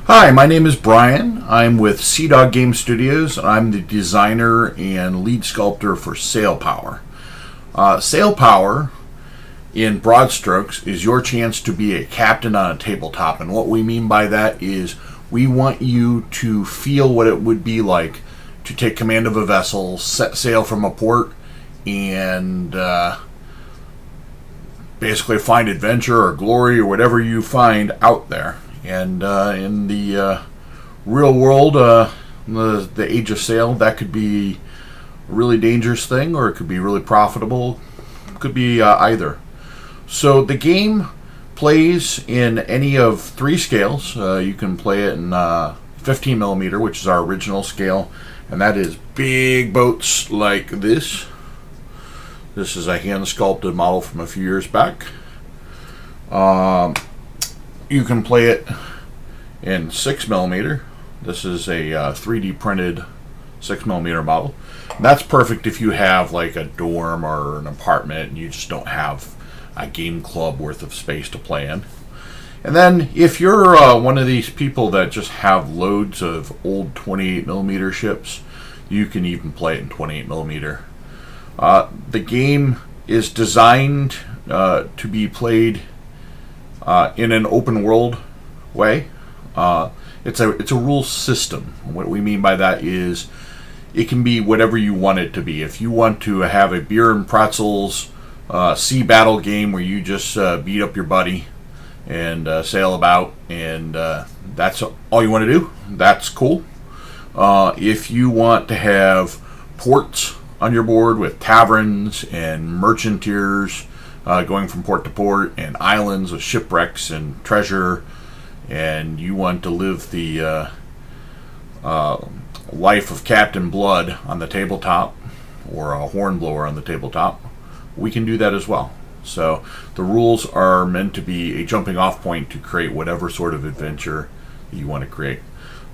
Hi, my name is Brian. I'm with Sea Dog Game Studios. I'm the designer and lead sculptor for Sailpower. Sailpower, in broad strokes, is your chance to be a captain on a tabletop. And what we mean by that is we want you to feel what it would be like to take command of a vessel, set sail from a port, and basically find adventure or glory or whatever you find out there. And in the real world, the age of sail, that could be a really dangerous thing, or it could be really profitable. It could be either. So the game plays in any of three scales. You can play it in 15 millimeter, which is our original scale, and that is big boats like this. This is a hand-sculpted model from a few years back. You can play it in 6 millimeter. This is a 3D printed 6 millimeter model. And that's perfect if you have like a dorm or an apartment and you just don't have a game club worth of space to play in. And then if you're one of these people that just have loads of old 28 millimeter ships, you can even play it in 28 millimeter. The game is designed to be played in an open world way. It's a rule system. What we mean by that is it can be whatever you want it to be. If you want to have a beer and pretzels sea battle game where you just beat up your buddy and sail about, and that's all you want to do, that's cool. If you want to have ports on your board with taverns and merchanters going from port to port, and islands with shipwrecks and treasure, and you want to live the life of Captain Blood on the tabletop, or a hornblower on the tabletop, we can do that as well. So the rules are meant to be a jumping off point to create whatever sort of adventure you want to create.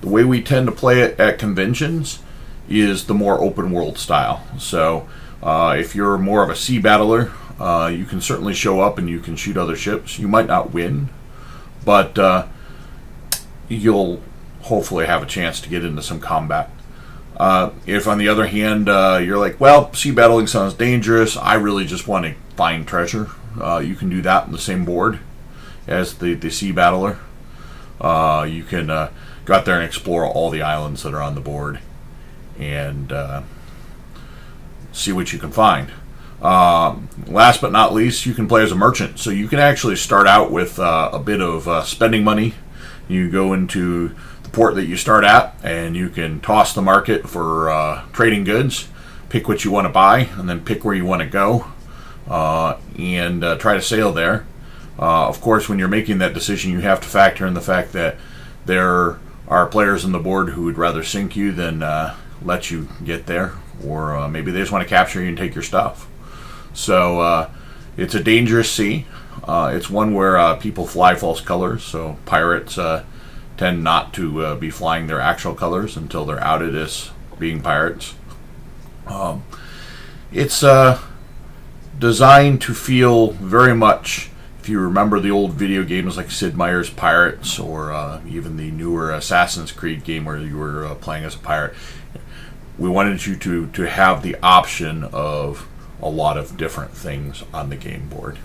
The way we tend to play it at conventions is the more open world style. So if you're more of a sea battler, you can certainly show up and you can shoot other ships. You might not win, but you'll hopefully have a chance to get into some combat. If on the other hand you're like, well, sea battling sounds dangerous, I really just want to find treasure, you can do that on the same board as the sea battler. You can go out there and explore all the islands that are on the board and see what you can find. Last but not least, you can play as a merchant. So you can actually start out with a bit of spending money. You go into the port that you start at, and you can toss the market for trading goods, pick what you want to buy, and then pick where you want to go, and try to sail there. Of course, when you're making that decision, you have to factor in the fact that there are players on the board who would rather sink you than let you get there, or maybe they just want to capture you and take your stuff. So it's a dangerous sea. It's one where people fly false colors, so pirates tend not to be flying their actual colors until they're outed as being pirates. It's designed to feel very much, if you remember the old video games like Sid Meier's Pirates, or even the newer Assassin's Creed game where you were playing as a pirate, we wanted you to have the option of a lot of different things on the game board.